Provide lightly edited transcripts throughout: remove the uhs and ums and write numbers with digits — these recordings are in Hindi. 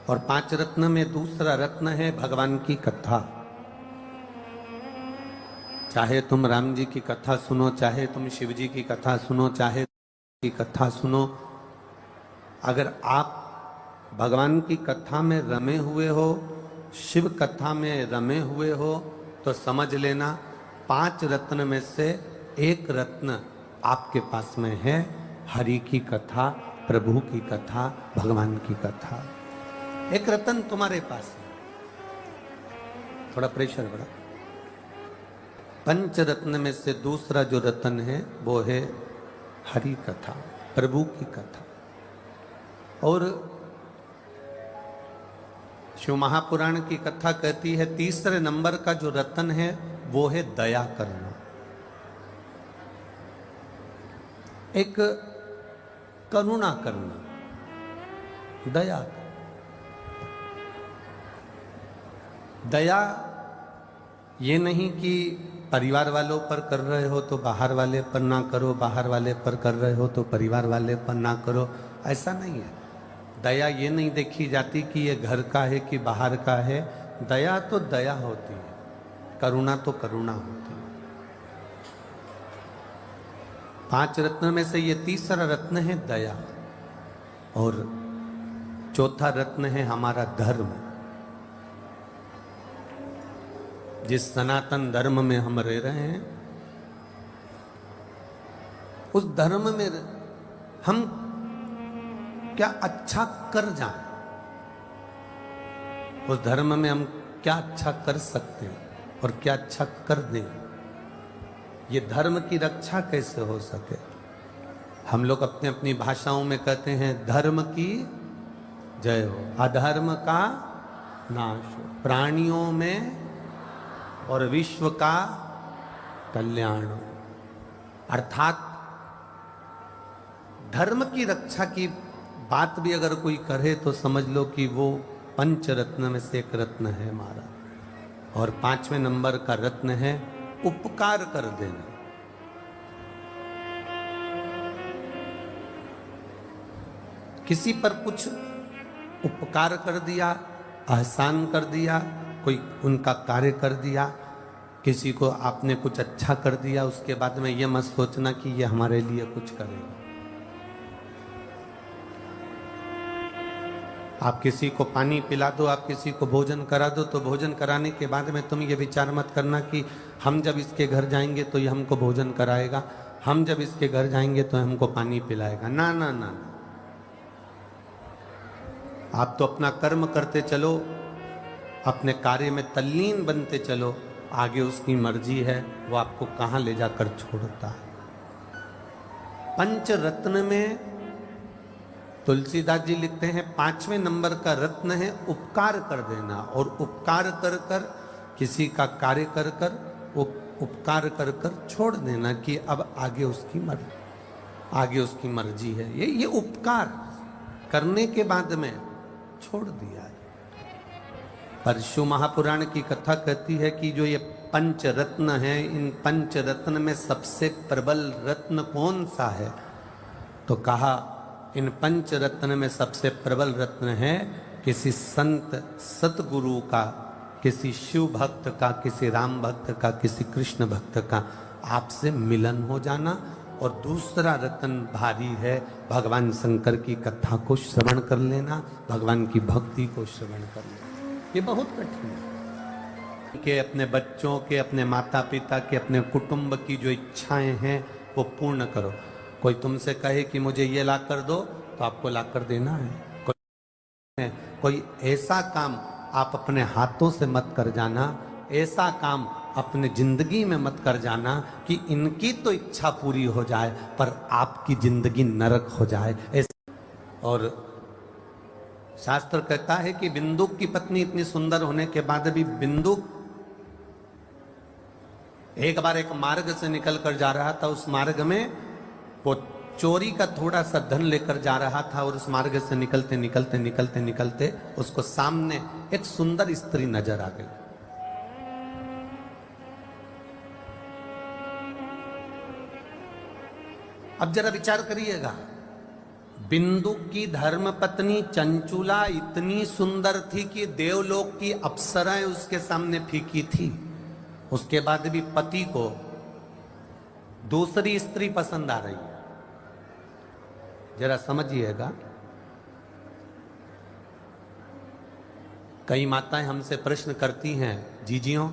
और 5 रत्न में दूसरा रत्न है भगवान की कथा। चाहे तुम राम जी की कथा सुनो, चाहे तुम शिव जी की कथा सुनो, चाहे की कथा सुनो, अगर आप भगवान की कथा में रमे हुए हो, शिव कथा में रमे हुए हो, तो समझ लेना 5 रत्न में से एक रत्न आपके पास में है, हरि की कथा, प्रभु की कथा, भगवान की कथा। एक रत्न तुम्हारे पास है। थोड़ा प्रेशर बढ़ा। 5 रत्न में से दूसरा जो रत्न है वो है हरि कथा, प्रभु की कथा। और शिव महापुराण की कथा कहती है तीसरे नंबर का जो रत्न है वो है दया करना। एक करुणा करना, दया। दया ये नहीं कि परिवार वालों पर कर रहे हो तो बाहर वाले पर ना करो, बाहर वाले पर कर रहे हो तो परिवार वाले पर ना करो, ऐसा नहीं है। दया ये नहीं देखी जाती कि ये घर का है कि बाहर का है। दया तो दया होती है, करुणा तो करुणा होती है। 5 रत्न में से ये तीसरा रत्न है दया, और चौथा रत्न है हमारा धर्म। जिस सनातन धर्म में हम रह रहे हैं, उस धर्म में हम क्या अच्छा कर जाएं, उस धर्म में हम क्या अच्छा कर सकते हैं और क्या अच्छा कर दें, ये धर्म की रक्षा कैसे हो सके। हम लोग अपनी अपनी भाषाओं में कहते हैं धर्म की जय हो, अधर्म का नाश हो, प्राणियों में और विश्व का कल्याण हो। अर्थात धर्म की रक्षा की बात भी अगर कोई करे तो समझ लो कि वो 5 रत्न में से एक रत्न है हमारा। और 5वें नंबर का रत्न है उपकार कर देना। किसी पर कुछ उपकार कर दिया, एहसान कर दिया, कोई उनका कार्य कर दिया, किसी को आपने कुछ अच्छा कर दिया, उसके बाद में ये मत सोचना कि ये हमारे लिए कुछ करेगा। आप किसी को पानी पिला दो, आप किसी को भोजन करा दो, तो भोजन कराने के बाद में तुम ये विचार मत करना कि हम जब इसके घर जाएंगे तो ये हमको भोजन कराएगा, हम जब इसके घर जाएंगे तो हमको पानी पिलाएगा। ना ना ना, आप तो अपना कर्म करते चलो, अपने कार्य में तल्लीन बनते चलो, आगे उसकी मर्जी है वो आपको कहां ले जाकर छोड़ता है। 5 रत्न में तुलसीदास जी लिखते हैं 5वें नंबर का रत्न है उपकार कर देना। और उपकार कर कर, किसी का कार्य कर कर, वो उपकार कर कर छोड़ देना कि अब आगे उसकी मर्जी, आगे उसकी मर्जी है। ये उपकार करने के बाद में छोड़ दिया है। पर शिव महापुराण की कथा कहती है कि जो ये 5 रत्न हैं, इन 5 रत्न में सबसे प्रबल रत्न कौन सा है, तो कहा इन 5 रत्न में सबसे प्रबल रत्न है किसी संत सतगुरु का, किसी शिव भक्त का, किसी राम भक्त का, किसी कृष्ण भक्त का आपसे मिलन हो जाना। और दूसरा रत्न भारी है भगवान शंकर की कथा को श्रवण कर लेना, भगवान की भक्ति को श्रवण कर लेना। ये बहुत कठिन है कि अपने बच्चों के, अपने माता पिता के, अपने कुटुंब की जो इच्छाएं हैं वो पूर्ण करो। कोई तुमसे कहे कि मुझे ये ला कर दो तो आपको ला कर देना है। कोई ऐसा काम आप अपने हाथों से मत कर जाना, ऐसा काम अपने जिंदगी में मत कर जाना कि इनकी तो इच्छा पूरी हो जाए पर आपकी जिंदगी नरक हो जाए। और शास्त्र कहता है कि बिंदुक की पत्नी इतनी सुंदर होने के बाद भी बिंदुक एक बार एक मार्ग से निकल कर जा रहा था, उस मार्ग में वो चोरी का थोड़ा सा धन लेकर जा रहा था, और उस मार्ग से निकलते निकलते निकलते निकलते उसको सामने एक सुंदर स्त्री नजर आ गई। अब जरा विचार करिएगा, बिंदु की धर्म पत्नी चंचुला इतनी सुंदर थी कि देवलोक की अप्सराएं उसके सामने फीकी थी। उसके बाद भी पति को दूसरी स्त्री पसंद आ रही है। जरा समझिएगा, कई माताएं हमसे प्रश्न करती हैं, जीजियों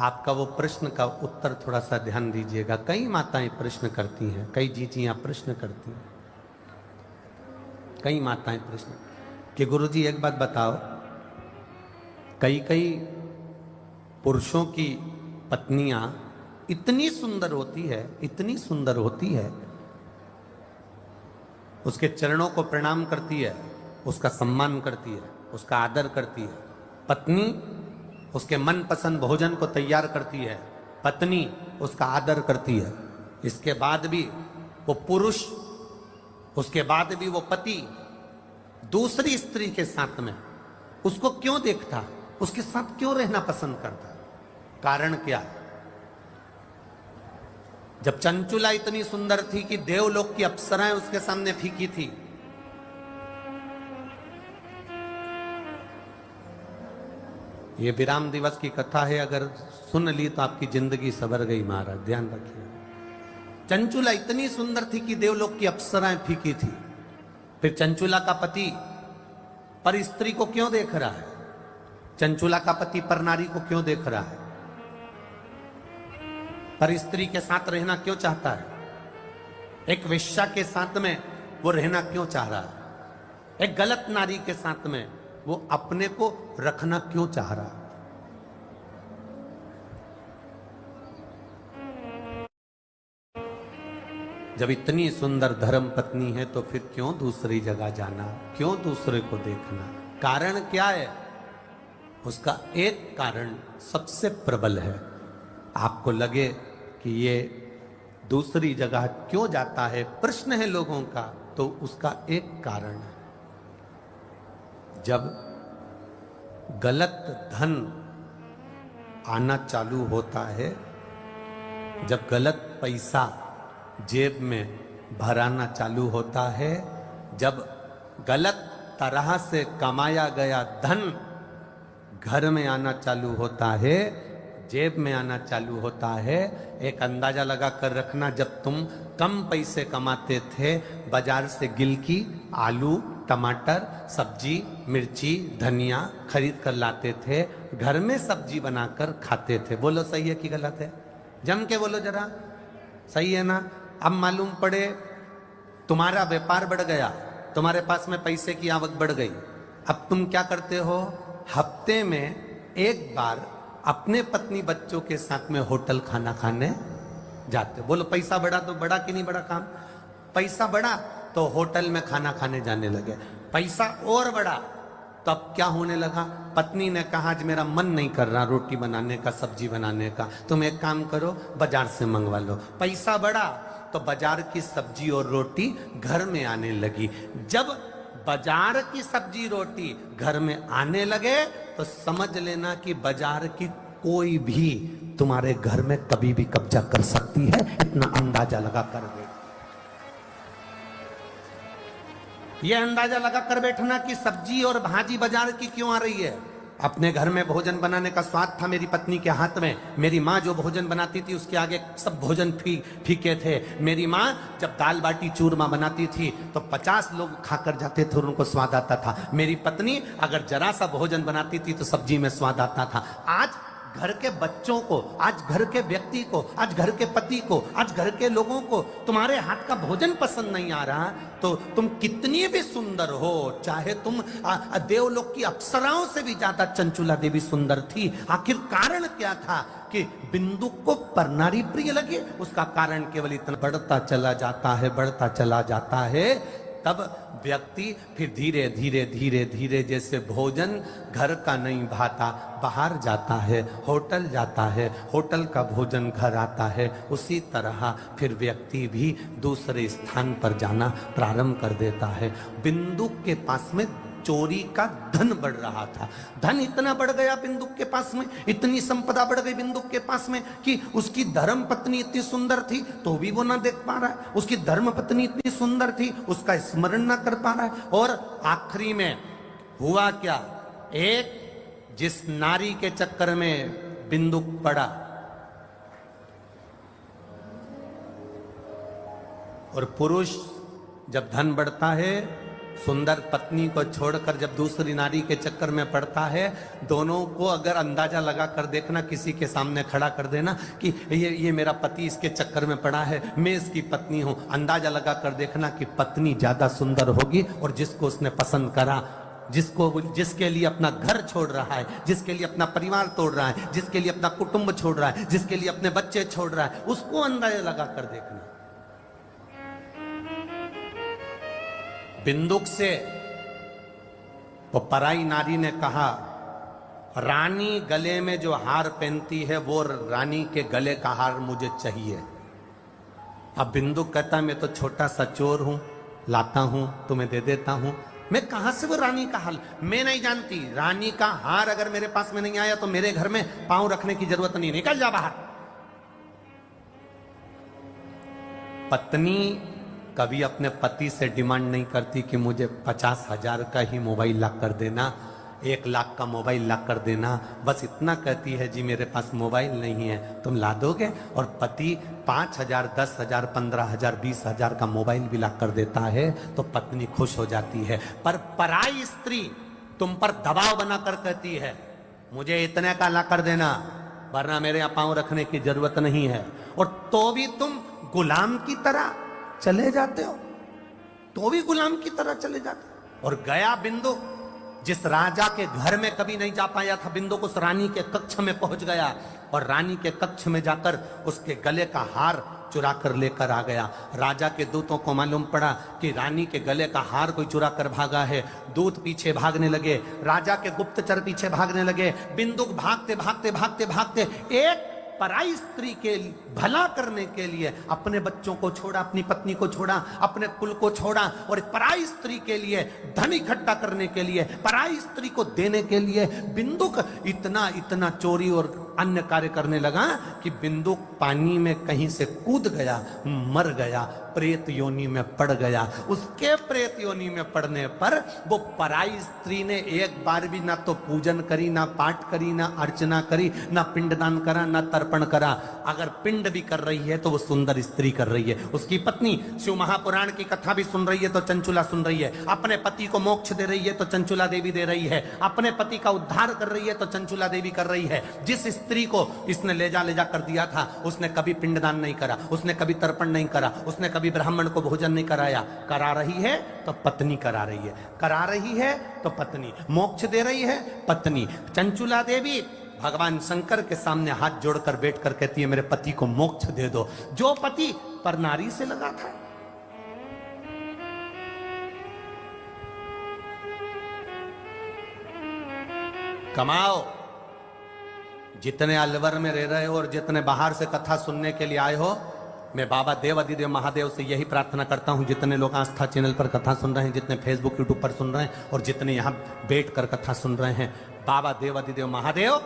आपका वो प्रश्न का उत्तर थोड़ा सा ध्यान दीजिएगा। कई माताएं प्रश्न करती हैं, कई जीजियां प्रश्न करती हैं, कई माताएं प्रश्न कि गुरुजी एक बात बताओ, कई कई पुरुषों की पत्नियां इतनी सुंदर होती है, इतनी सुंदर होती है, उसके चरणों को प्रणाम करती है, उसका सम्मान करती है, उसका आदर करती है, पत्नी उसके मनपसंद भोजन को तैयार करती है, पत्नी उसका आदर करती है, इसके बाद भी वो पुरुष, उसके बाद भी वो पति दूसरी स्त्री के साथ में उसको क्यों देखता, उसके साथ क्यों रहना पसंद करता? कारण क्या है? जब चंचुला इतनी सुंदर थी कि देवलोक की अप्सराएं उसके सामने फीकी थी, ये विराम दिवस की कथा है, अगर सुन ली तो आपकी जिंदगी सवर गई महाराज, ध्यान रखिए। चंचुला इतनी सुंदर थी कि देवलोक की अप्सराएं फीकी थी। फिर चंचुला का पति पर स्त्री को क्यों देख रहा है? चंचुला का पति पर नारी को क्यों देख रहा है? पर स्त्री के साथ रहना क्यों चाहता है? एक वेश्या के साथ में वो रहना क्यों चाह रहा है? एक गलत नारी के साथ में वो अपने को रखना क्यों चाह रहा है? जब इतनी सुंदर धर्म पत्नी है तो फिर क्यों दूसरी जगह जाना, क्यों दूसरे को देखना? कारण क्या है? उसका एक कारण सबसे प्रबल है। आपको लगे कि ये दूसरी जगह क्यों जाता है, प्रश्न है लोगों का, तो उसका एक कारण है, जब गलत धन आना चालू होता है, जब गलत पैसा जेब में भराना चालू होता है, जब गलत तरह से कमाया गया धन घर में आना चालू होता है, जेब में आना चालू होता है। एक अंदाजा लगा कर रखना, जब तुम कम पैसे कमाते थे, बाजार से गिलकी, आलू, टमाटर, सब्जी, मिर्ची, धनिया खरीद कर लाते थे, घर में सब्जी बनाकर खाते थे। बोलो सही है कि गलत है? जम के बोलो जरा, सही है ना? अब मालूम पड़े तुम्हारा व्यापार बढ़ गया, तुम्हारे पास में पैसे की आवक बढ़ गई, अब तुम क्या करते हो? हफ्ते में एक बार अपने पत्नी बच्चों के साथ में होटल खाना खाने जाते। बोलो पैसा बढ़ा तो बढ़ा कि नहीं बढ़ा काम? पैसा बढ़ा तो होटल में खाना खाने जाने लगे। पैसा और बढ़ा तो अब क्या होने लगा? पत्नी ने कहा आज मेरा मन नहीं कर रहा रोटी बनाने का, सब्जी बनाने का, तुम एक काम करो बाजार से मंगवा लो। पैसा बढ़ा तो बाजार की सब्जी और रोटी घर में आने लगी। जब बाजार की सब्जी रोटी घर में आने लगे तो समझ लेना कि बाजार की कोई भी तुम्हारे घर में कभी भी कब्जा कर सकती है, इतना अंदाजा लगा कर दे। ये अंदाजा लगा कर बैठना कि सब्जी और भाजी बाजार की क्यों आ रही है। अपने घर में भोजन बनाने का स्वाद था मेरी पत्नी के हाथ में। मेरी माँ जो भोजन बनाती थी उसके आगे सब भोजन फीके थे। मेरी माँ जब दाल बाटी चूरमा बनाती थी तो 50 लोग खाकर जाते थे और उनको स्वाद आता था। मेरी पत्नी अगर जरा सा भोजन बनाती थी तो सब्जी में स्वाद आता था। आज घर के बच्चों को, आज घर के व्यक्ति को, आज घर के पति को, आज घर के लोगों को तुम्हारे हाथ का भोजन पसंद नहीं आ रहा, तो तुम कितनी भी सुंदर हो, चाहे तुम देवलोक की अप्सराओं से भी ज्यादा चंचुला देवी सुंदर थी, आखिर कारण क्या था कि बिंदु को परनारी प्रिय लगे? उसका कारण केवल इतना, बढ़ता चला जाता है, बढ़ता चला जाता है। तब व्यक्ति फिर धीरे धीरे धीरे धीरे जैसे भोजन घर का नहीं भाता, बाहर जाता है, होटल जाता है, होटल का भोजन घर आता है, उसी तरह फिर व्यक्ति भी दूसरे स्थान पर जाना प्रारंभ कर देता है। बिंदु के पास में चोरी का धन बढ़ रहा था। धन इतना बढ़ गया बिंदुक के पास में, इतनी संपदा बढ़ गई बिंदुक के पास में कि उसकी धर्म पत्नी इतनी सुंदर थी तो भी वो ना देख पा रहा है, उसकी धर्म पत्नी इतनी सुंदर थी उसका स्मरण ना कर पा रहा है। और आखिरी में हुआ क्या, एक जिस नारी के चक्कर में बिंदुक पड़ा और पुरुष जब धन बढ़ता है सुंदर पत्नी को छोड़कर जब दूसरी नारी के चक्कर में पड़ता है, दोनों को अगर अंदाजा लगा कर देखना, किसी के सामने खड़ा कर देना कि ये मेरा पति इसके चक्कर में पड़ा है, मैं इसकी पत्नी हूं, अंदाजा लगा कर देखना कि पत्नी ज्यादा सुंदर होगी और जिसको उसने पसंद करा, जिसके लिए अपना घर छोड़ रहा है, जिसके लिए अपना परिवार तोड़ रहा है, जिसके लिए अपना कुटुंब छोड़ रहा है, जिसके लिए अपने बच्चे छोड़ रहा है, उसको अंदाजा लगा कर देखना। बिंदुक से वो पराई नारी ने कहा, रानी गले में जो हार पहनती है वो रानी के गले का हार मुझे चाहिए। अब बिंदुक कहता मैं तो छोटा सा चोर हूं, लाता हूं तुम्हें दे देता हूं, मैं कहां से वो रानी का हाल, मैं नहीं जानती। रानी का हार अगर मेरे पास में नहीं आया तो मेरे घर में पांव रखने की जरूरत नहीं, निकल जा बाहर। पत्नी कभी अपने पति से डिमांड नहीं करती कि मुझे 50,000 का ही मोबाइल ला कर देना, 1 लाख का मोबाइल ला कर देना, बस इतना कहती है जी मेरे पास मोबाइल नहीं है, तुम ला दोगे। और पति 5,000, 10,000, 15,000, 20,000 का मोबाइल भी ला कर देता है तो पत्नी खुश हो जाती है। पर पराई स्त्री तुम पर दबाव बनाकर कहती है मुझे इतने का ला कर देना वरना मेरे यहाँ पांव रखने की जरूरत नहीं है, और तो भी तुम गुलाम की तरह चले जाते हो, तो भी गुलाम की तरह चले जाते हो। और गया बिंदुक, जिस राजा के घर में कभी नहीं जा पाया था, बिंदुक उस रानी के कक्ष में पहुंच गया और रानी के कक्ष में जाकर उसके गले का हार चुरा कर लेकर आ गया। राजा के दूतों को मालूम पड़ा कि रानी के गले का हार कोई चुरा कर भागा है। दूत पीछे भागने लगे, राजा के गुप्तचर पीछे भागने लगे। बिंदुक भागते भागते भागते भागते एक पराई स्त्री के भला करने के लिए अपने बच्चों को छोड़ा, अपनी पत्नी को छोड़ा, अपने कुल को छोड़ा और पराई स्त्री के लिए धन इकट्ठा करने के लिए, पराई स्त्री को देने के लिए बिंदुक इतना इतना चोरी और अन्य कार्य करने लगा कि बिंदुक पानी में कहीं से कूद गया, मर गया, प्रेत योनि में पड़ गया। उसके प्रेत योनि में पड़ने पर वो पराई स्त्री ने एक बार भी ना तो पूजन करी, ना पाठ करी, ना अर्चना करी, ना पिंडदान करा, ना तर्पण करा। अगर पिंड भी कर रही है तो वो सुंदर स्त्री कर रही है। उसकी पत्नी शिव महापुराण की कथा भी सुन रही है तो चंचुला सुन रही है, अपने पति को मोक्ष दे रही है तो चंचुला देवी दे रही है, अपने पति का उद्धार कर रही है तो चंचुला देवी कर रही है। जिस स्त्री को इसने ले जा कर दिया था उसने कभी पिंडदान नहीं करा, उसने कभी तर्पण नहीं करा, उसने कभी ब्राह्मण को भोजन नहीं कराया। करा रही है तो पत्नी करा रही है, करा रही है तो पत्नी, मोक्ष दे रही है पत्नी। चंचुला देवी भगवान शंकर के सामने हाथ जोड़कर बैठकर कहती है मेरे पति को मोक्ष दे दो, जो पति पर नारी से लगा था। कमाओ, जितने अलवर में रह रहे हो और जितने बाहर से कथा सुनने के लिए आए हो, मैं बाबा देव अधिदेव महादेव से यही प्रार्थना करता हूं, जितने लोग आस्था चैनल पर कथा सुन रहे हैं, जितने फेसबुक यूट्यूब पर सुन रहे हैं और जितने यहां बैठकर कथा सुन रहे हैं, बाबा देव अधिदेव महादेव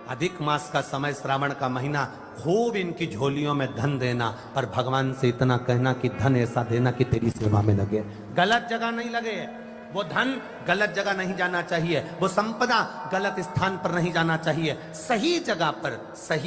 अधिक मास का समय, श्रावण का महीना, खूब इनकी झोलियों में धन देना, पर भगवान से इतना कहना कि धन ऐसा देना कि तेरी सेवा में लगे, गलत जगह नहीं लगे। वो धन गलत जगह नहीं जाना चाहिए, वो संपदा गलत स्थान पर नहीं जाना चाहिए, सही जगह पर सही